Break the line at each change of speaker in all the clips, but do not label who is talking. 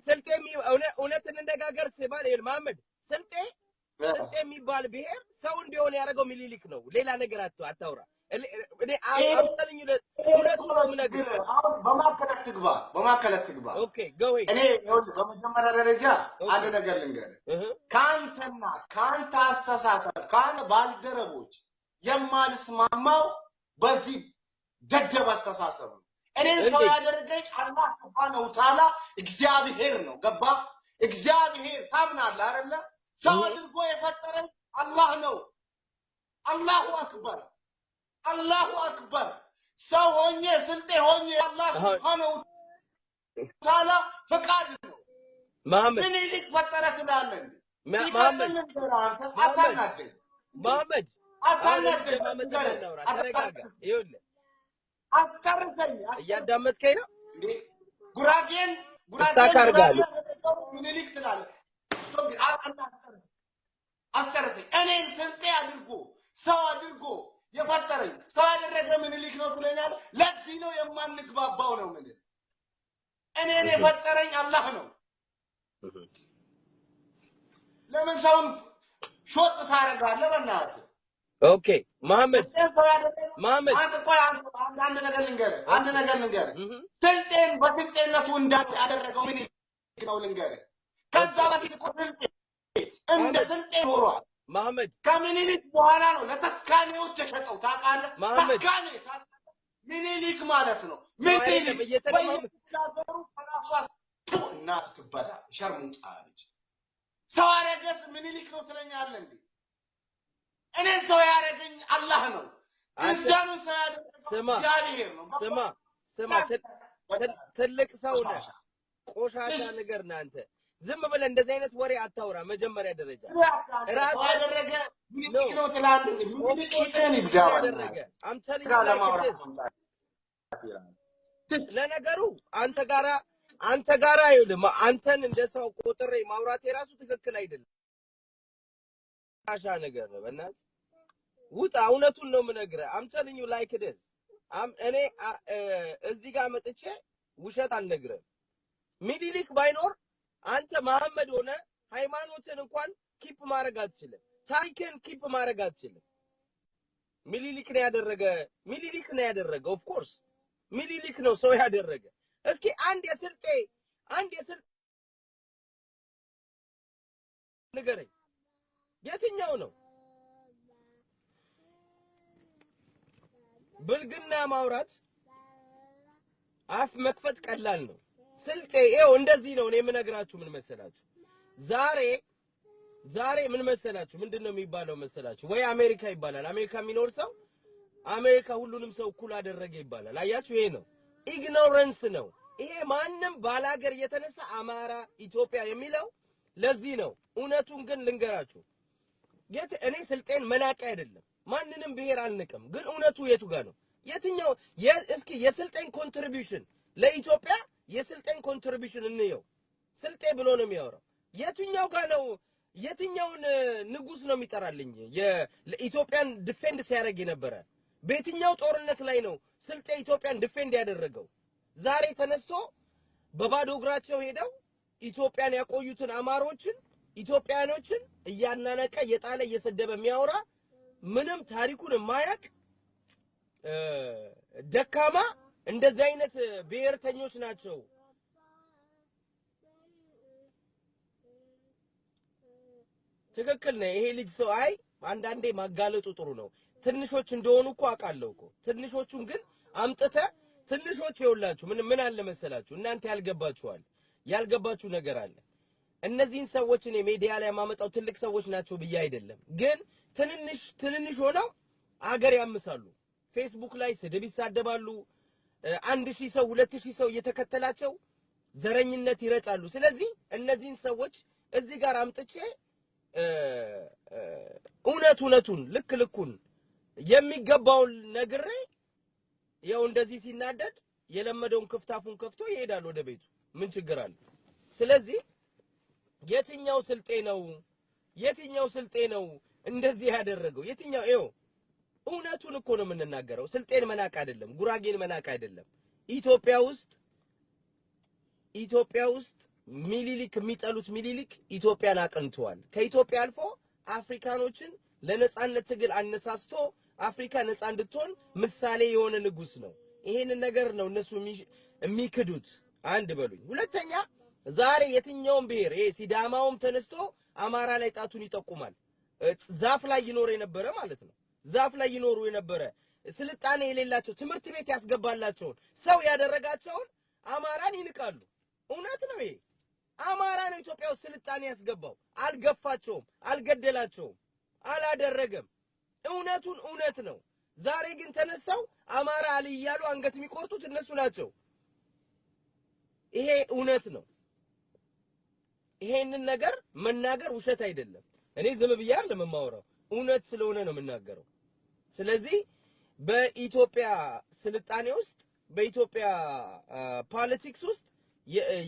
ስልጤ እውነት እንነጋገር ሲባል መሐመድ ስልጤ የሚባል ብሔር ሰው እንዲሆን ያደረገው ሚኒሊክ ነው። ሌላ ነገር አታውራ። እኔ አምጣልኝ ሁለቱ ነው ምነግር።
በማከለ ትግባ
ኦኬ ጎ
እኔ በመጀመሪያ ደረጃ አንድ ነገር ልንገርህ። ካንተ አስተሳሰብ ካንተ ባልደረቦች የማልስማማው በዚህ ደደብ አስተሳሰብ ነው። እኔን ሰው ያደረገኝ አላህ ሱብሃነሁ ወተዓላ እግዚአብሔር ነው። ገባ? እግዚአብሔር ታምናለህ አይደለ? ሰው አድርጎ የፈጠረኝ አላህ ነው። አላሁ አክበር አላሁ አክበር። ሰው ሆኜ ስልጤ ሆኜ አላህ ሱብሃነሁ ወተዓላ ፈቃድ ነው።
መሐመድ
ምን ይልቅ ፈጠረ ትላለህ እንዴ?
መሐመድ
አታናደኝ።
መሐመድ
አታናደኝ።
ተረጋጋ። ይኸውልህ
አትጨርሰኝ።
እያዳመጥከኝ ነው
እንዴ? ጉራጌን ምን ይልቅ ትላለህ? አስጨርሰኝ። እኔን ስልጤ አድርጎ ሰው አድርጎ የፈጠረኝ ሰው ያደረገ ምኒልክ ነው ትለኛለህ? ለዚህ ነው የማንግባባው ነው ምን እኔን የፈጠረኝ አላህ ነው። ለምን ሰውን ሾጥ ታደርጋለህ? በእናትህ
ኦኬ መሐመድ
አንተ ቆይ አንድ ነገር ልንገርህ ስልጤን በስልጤነቱ እንዳት ያደረገው ምኒልክ ነው ልንገርህ። ከዛ በፊት እኮ ስልጤ እንደ ስልጤ ኖሯል።
መሐመድ
ከምኒልክ በኋላ ነው ለተስካኔዎች የሸጠው ታውቃለህ? ተስካኔ ምኒልክ ማለት ነው። ምኒልክ በየሀገሩ ከራሷ እናት ትበላ ሸርሙጣ ልጅ ሰው ያደረገስ ምኒልክ ነው ትለኛለህ እንዴ? እኔ ሰው ያደረገኝ አላህ ነው። ክርስቲያኑ ሰው ያደረገው እግዚአብሔር ነው።
ስማ ትልቅ ሰው ነህ። ቆሻሻ ነገር ነህ አንተ። ዝም ብለህ እንደዚህ አይነት ወሬ አታውራ። መጀመሪያ ደረጃ ራስ ያደረገ ምኒልክ ነው ትላለህ። ምኒልክ ይተን ይብዳዋል። ለነገሩ አንተ ጋራ ይኸውልህ አንተን እንደ ሰው ቆጥሬ ማውራት የራሱ ትክክል አይደለም። ቆሻሻ ነገር ነው። በእናትህ ውጣ። እውነቱን ነው የምነግርህ። I'm telling you like it is። እኔ እዚህ ጋር መጥቼ ውሸት አልነግርህም። ሚኒሊክ ባይኖር አንተ መሐመድ ሆነ ሃይማኖትን እንኳን ኪፕ ማድረግ አትችልም። ታሪክን ኪፕ ማድረግ አትችልም። ሚኒሊክ ነው ያደረገ ኦፍ ኮርስ ሚኒሊክ ነው ሰው ያደረገ። እስኪ አንድ የስልጤ ንገረኝ፣ የትኛው ነው? ብልግና ማውራት አፍ መክፈት ቀላል ነው። ስልጤ ይኸው እንደዚህ ነው። እኔ የምነግራችሁ ምን መሰላችሁ? ዛሬ ምን መሰላችሁ? ምንድነው የሚባለው መሰላችሁ? ወይ አሜሪካ ይባላል። አሜሪካ የሚኖር ሰው አሜሪካ ሁሉንም ሰው እኩል አደረገ ይባላል። አያችሁ? ይሄ ነው ኢግኖረንስ ነው። ይሄ ማንም ባላገር የተነሳ አማራ ኢትዮጵያ የሚለው ለዚህ ነው። እውነቱን ግን ልንገራችሁ፣ እኔ ስልጤን መናቅ አይደለም፣ ማንንም ብሔር አልንቅም። ግን እውነቱ የቱ ጋር ነው? የትኛው እስኪ የስልጤን ኮንትሪቢዩሽን ለኢትዮጵያ የስልጤን ኮንትሪቢዩሽን እንየው። ስልጤ ብሎ ነው የሚያወራው። የትኛው ጋር ነው? የትኛውን ንጉስ ነው የሚጠራልኝ? የኢትዮጵያን ዲፌንድ ሲያደርግ የነበረ በየትኛው ጦርነት ላይ ነው ስልጤ ኢትዮጵያን ዲፌንድ ያደረገው? ዛሬ ተነስቶ በባዶ እግራቸው ሄደው ኢትዮጵያን ያቆዩትን አማሮችን ኢትዮጵያኖችን እያናነቀ የጣለ እየሰደበ የሚያወራ ምንም ታሪኩን የማያውቅ ደካማ እንደዚህ አይነት ብሔርተኞች ናቸው። ትክክል ነው ይሄ ልጅ ሰው። አይ አንዳንዴ ማጋለጡ ጥሩ ነው። ትንሾች እንደሆኑ እኮ አውቃለሁ እኮ። ትንሾቹን ግን አምጥተ ትንሾች ይኸውላችሁ ምን አለ መሰላችሁ፣ እናንተ ያልገባችሁ ነገር አለ። እነዚህን ሰዎች እኔ ሚዲያ ላይ ማመጣው ትልቅ ሰዎች ናቸው ብዬ አይደለም፣ ግን ትንንሽ ሆነው አገር ያምሳሉ። ፌስቡክ ላይ ስድብ ይሳደባሉ። 1000 ሰው 2000 ሰው እየተከተላቸው ዘረኝነት ይረጫሉ። ስለዚህ እነዚህን ሰዎች እዚህ ጋር አምጥቼ እውነቱን ልኩን የሚገባውን ነግሬ ያው እንደዚህ ሲናደድ የለመደውን ክፍታፉን ከፍቶ ይሄዳል ወደ ቤቱ። ምን ችግር አለ? ስለዚህ የትኛው ስልጤ ነው እንደዚህ ያደረገው? የትኛው? ይኸው እውነቱን እኮ ነው የምንናገረው። ስልጤን መናቅ አይደለም፣ ጉራጌን መናቅ አይደለም። ኢትዮጵያ ውስጥ ሚኒሊክ የሚጠሉት ሚኒሊክ ኢትዮጵያን አቅንተዋል። ከኢትዮጵያ አልፎ አፍሪካኖችን ለነጻነት ትግል አነሳስቶ አፍሪካ ነጻ እንድትሆን ምሳሌ የሆነ ንጉስ ነው። ይሄንን ነገር ነው እነሱ የሚክዱት። አንድ በሉኝ። ሁለተኛ ዛሬ የትኛውም ብሔር ይሄ ሲዳማውም ተነስቶ አማራ ላይ ጣቱን ይጠቁማል። ዛፍ ላይ ይኖር የነበረ ማለት ነው። ዛፍ ላይ ይኖሩ የነበረ ስልጣኔ የሌላቸው ትምህርት ቤት ያስገባላቸውን ሰው ያደረጋቸውን አማራን ይንቃሉ። እውነት ነው ይሄ። አማራ ነው ኢትዮጵያ ውስጥ ስልጣኔ ያስገባው። አልገፋቸውም፣ አልገደላቸውም፣ አላደረገም። እውነቱን እውነት ነው። ዛሬ ግን ተነስተው አማራ አለ እያሉ አንገት የሚቆርጡት እነሱ ናቸው። ይሄ እውነት ነው። ይሄንን ነገር መናገር ውሸት አይደለም። እኔ ዝም ብዬ አይደለም የማወራው፣ እውነት ስለሆነ ነው የምናገረው። ስለዚህ በኢትዮጵያ ስልጣኔ ውስጥ በኢትዮጵያ ፖለቲክስ ውስጥ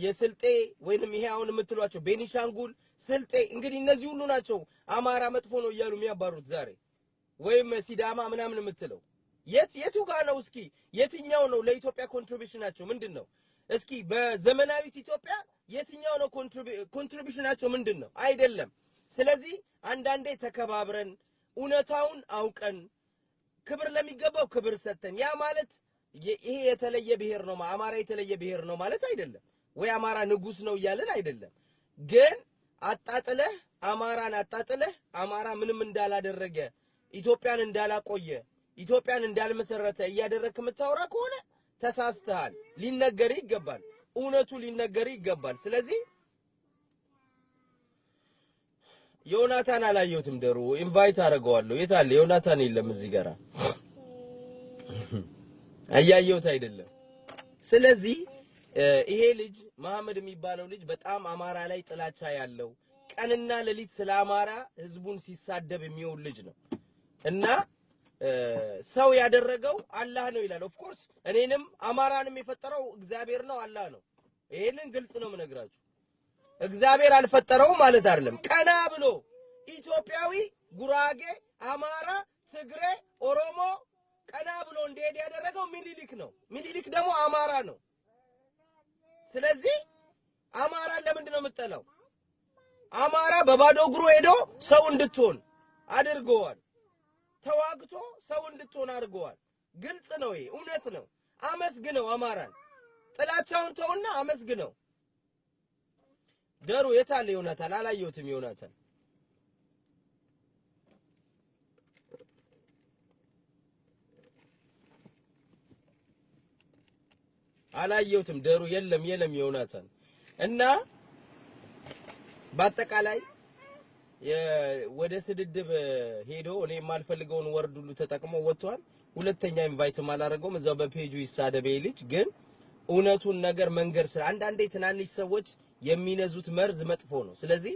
የስልጤ ወይንም ይሄ አሁን የምትሏቸው ቤኒሻንጉል፣ ስልጤ እንግዲህ እነዚህ ሁሉ ናቸው አማራ መጥፎ ነው እያሉ የሚያባሩት ዛሬ ወይም ሲዳማ ምናምን የምትለው የቱ ጋር ነው? እስኪ የትኛው ነው ለኢትዮጵያ ኮንትሪቢዩሽናቸው ምንድነው? እስኪ በዘመናዊት ኢትዮጵያ የትኛው ነው ኮንትሪቢዩሽናቸው ምንድነው? አይደለም። ስለዚህ አንዳንዴ ተከባብረን እውነታውን አውቀን ክብር ለሚገባው ክብር ሰጥተን ያ ማለት ይሄ የተለየ ብሔር ነው አማራ የተለየ ብሔር ነው ማለት አይደለም። ወይ አማራ ንጉስ ነው እያለን አይደለም። ግን አጣጥለህ አማራን አጣጥለህ አማራ ምንም እንዳላደረገ ኢትዮጵያን እንዳላቆየ ኢትዮጵያን እንዳልመሰረተ እያደረክ የምታወራ ከሆነ ተሳስተሃል። ሊነገር ይገባል። እውነቱ ሊነገር ይገባል። ስለዚህ ዮናታን አላየሁትም። ደሩ ኢንቫይት አደርገዋለሁ። የት አለ ዮናታን? የለም እዚህ ጋር አያየሁት አይደለም። ስለዚህ ይሄ ልጅ መሐመድ የሚባለው ልጅ በጣም አማራ ላይ ጥላቻ ያለው ቀንና ሌሊት ስለ አማራ ህዝቡን ሲሳደብ የሚውል ልጅ ነው እና ሰው ያደረገው አላህ ነው ይላል። ኦፍ ኮርስ እኔንም አማራንም የፈጠረው እግዚአብሔር ነው አላህ ነው። ይሄንን ግልጽ ነው የምነግራችሁ። እግዚአብሔር አልፈጠረውም ማለት አይደለም። ቀና ብሎ ኢትዮጵያዊ፣ ጉራጌ፣ አማራ፣ ትግሬ፣ ኦሮሞ ቀና ብሎ እንዲሄድ ያደረገው ሚኒሊክ ነው። ሚኒሊክ ደግሞ አማራ ነው። ስለዚህ አማራን ለምንድን ነው የምትጠላው? አማራ በባዶ እግሩ ሄዶ ሰው እንድትሆን አድርገዋል። ተዋግቶ ሰው እንድትሆን አድርገዋል። ግልጽ ነው። ይሄ እውነት ነው። አመስግነው አማራን። ጥላቻውን ተውና አመስግነው። ደሩ የታለ ዮናታን? አላየሁትም ዮናታን። አላየሁትም ደሩ። የለም ዮናታን። እና በአጠቃላይ ወደ ስድድብ ሄዶ እኔ የማልፈልገውን ወርድ ሁሉ ተጠቅሞ ወጥቷል። ሁለተኛ ኢንቫይት ማላረገውም እዛው በፔጁ ይሳደበ ልጅ ግን እውነቱን ነገር መንገር ስለ አንዳንዴ ትናንሽ ሰዎች የሚነዙት መርዝ መጥፎ ነው። ስለዚህ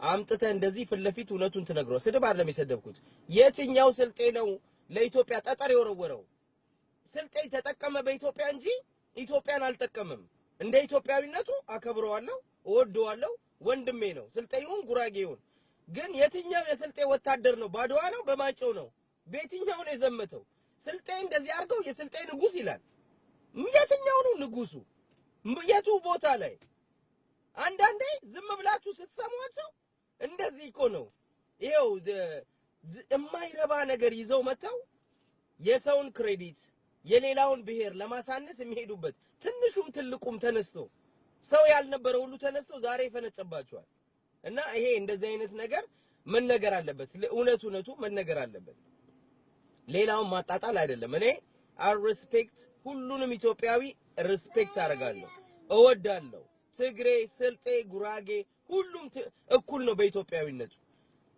አምጥተህ እንደዚህ ፊት ለፊት እውነቱን ትነግረው። ስድብ አይደለም የሰደብኩት። የትኛው ስልጤ ነው ለኢትዮጵያ ጠጠር የወረወረው? ስልጤ ተጠቀመ በኢትዮጵያ እንጂ ኢትዮጵያን አልጠቀመም። እንደ ኢትዮጵያዊነቱ አከብረዋለሁ፣ እወደዋለሁ። ወንድሜ ነው። ስልጤ ይሁን ጉራጌ ይሁን። ግን የትኛው የስልጤ ወታደር ነው ባድዋ ነው በማጨው ነው በየትኛው ነው የዘመተው? ስልጤ እንደዚህ አድርገው የስልጤ ንጉስ ይላል። የትኛው ነው ንጉሱ? የቱ ቦታ ላይ? አንዳንዴ ዝም ብላችሁ ስትሰሟቸው እንደዚህ እኮ ነው። ይሄው የማይረባ ነገር ይዘው መተው የሰውን ክሬዲት የሌላውን ብሔር ለማሳነስ የሚሄዱበት ትንሹም ትልቁም ተነስቶ ሰው ያልነበረ ሁሉ ተነስቶ ዛሬ ይፈነጨባቸዋል። እና ይሄ እንደዚህ አይነት ነገር መነገር አለበት። እውነቱ መነገር አለበት። ሌላውን ማጣጣል አይደለም። እኔ ሪስፔክት ሁሉንም ኢትዮጵያዊ ሪስፔክት አደርጋለሁ፣ እወዳለሁ። ትግሬ፣ ስልጤ፣ ጉራጌ ሁሉም እኩል ነው በኢትዮጵያዊነቱ።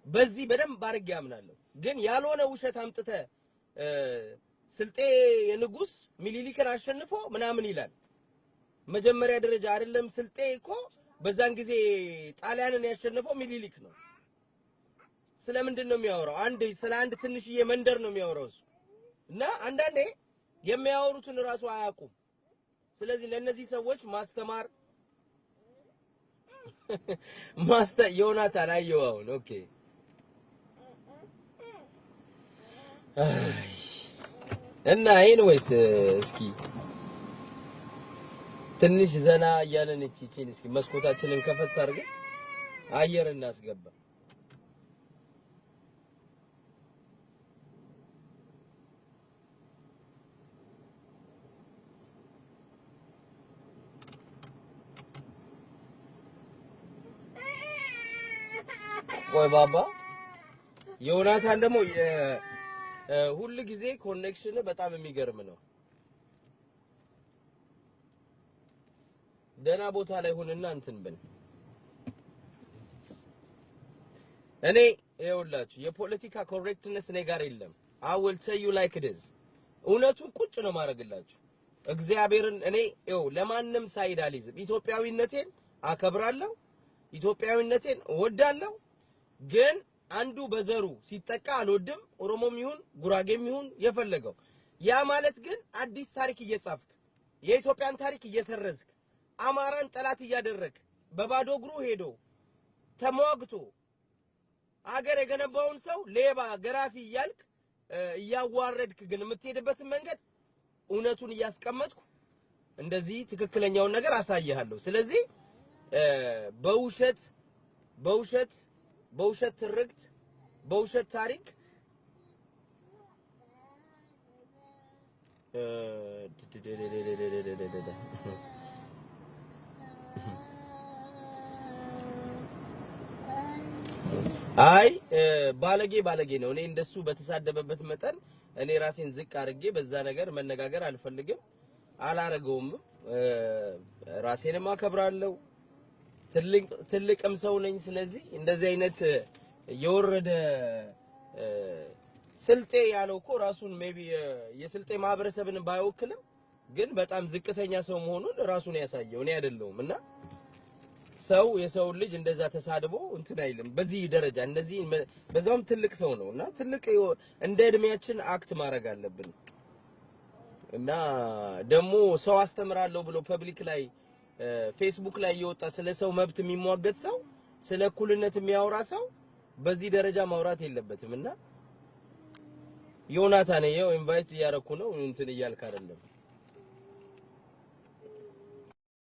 በዚህ በደንብ አድርጌ አምናለሁ። ግን ያልሆነ ውሸት አምጥተ ስልጤ የንጉስ ሚኒሊክን አሸንፎ ምናምን ይላል። መጀመሪያ ደረጃ አይደለም ስልጤ እኮ በዛን ጊዜ ጣሊያንን ያሸነፈው ሚኒሊክ ነው። ስለምንድን ነው የሚያወራው? ስለ አንድ ትንሽዬ መንደር ነው የሚያወራው እሱ። እና አንዳንዴ የሚያወሩትን ራሱ አያውቁም። ስለዚህ ለነዚህ ሰዎች ማስተማር ዮናታን አየው አሁን ኦኬ። እና ኤኒዌይስ እስኪ ትንሽ ዘና እያለን እቺን እስኪ መስኮታችንን ከፈት አድርገን አየር እናስገባ። ቆይ ባባ ዮናታን ደግሞ ሁሉ ጊዜ ኮኔክሽን በጣም የሚገርም ነው። ደና ቦታ ላይ ሆነና እንትን ብን እኔ ይኸውላችሁ የፖለቲካ ኮሬክትነስ እኔ ጋር የለም። I will tell you like it is እውነቱን ቁጭ ነው ማረግላችሁ። እግዚአብሔርን እኔ ይኸው ለማንም ሳይድ አልይዝም። ኢትዮጵያዊነቴን አከብራለሁ፣ ኢትዮጵያዊነቴን እወዳለሁ። ግን አንዱ በዘሩ ሲጠቃ አልወድም። ኦሮሞም ይሁን ጉራጌም ይሁን የፈለገው ያ ማለት ግን አዲስ ታሪክ እየጻፍክ የኢትዮጵያን ታሪክ እየሰረዝክ አማራን ጠላት እያደረክ በባዶ እግሩ ሄዶ ተሟግቶ አገር የገነባውን ሰው ሌባ ገራፊ እያልክ እያዋረድክ ግን የምትሄድበትን መንገድ እውነቱን እያስቀመጥኩ እንደዚህ ትክክለኛውን ነገር አሳይሃለሁ። ስለዚህ በውሸት ትርክት በውሸት ታሪክ አይ ባለጌ ነው። እኔ እንደሱ በተሳደበበት መጠን እኔ ራሴን ዝቅ አድርጌ በዛ ነገር መነጋገር አልፈልግም፣ አላረገውም። ራሴንም አከብራለሁ፣ ትልቅም ሰው ነኝ። ስለዚህ እንደዚህ አይነት የወረደ ስልጤ ያለው እኮ ራሱን ሜቢ የስልጤ ማህበረሰብን ባይወክልም ግን በጣም ዝቅተኛ ሰው መሆኑን ራሱን ያሳየው እኔ አይደለሁም። እና ሰው የሰው ልጅ እንደዛ ተሳድቦ እንትን አይልም በዚህ ደረጃ እንደዚህ በዛውም ትልቅ ሰው ነው እና ትልቅ እንደ እድሜያችን አክት ማድረግ አለብን። እና ደግሞ ሰው አስተምራለሁ ብሎ ፐብሊክ ላይ ፌስቡክ ላይ እየወጣ ስለ ሰው መብት የሚሟገት ሰው ስለ እኩልነት የሚያወራ ሰው በዚህ ደረጃ ማውራት የለበትም። እና ዮናታን ይኸው ኢንቫይት እያረኩ ነው እንትን እያልክ አይደለም።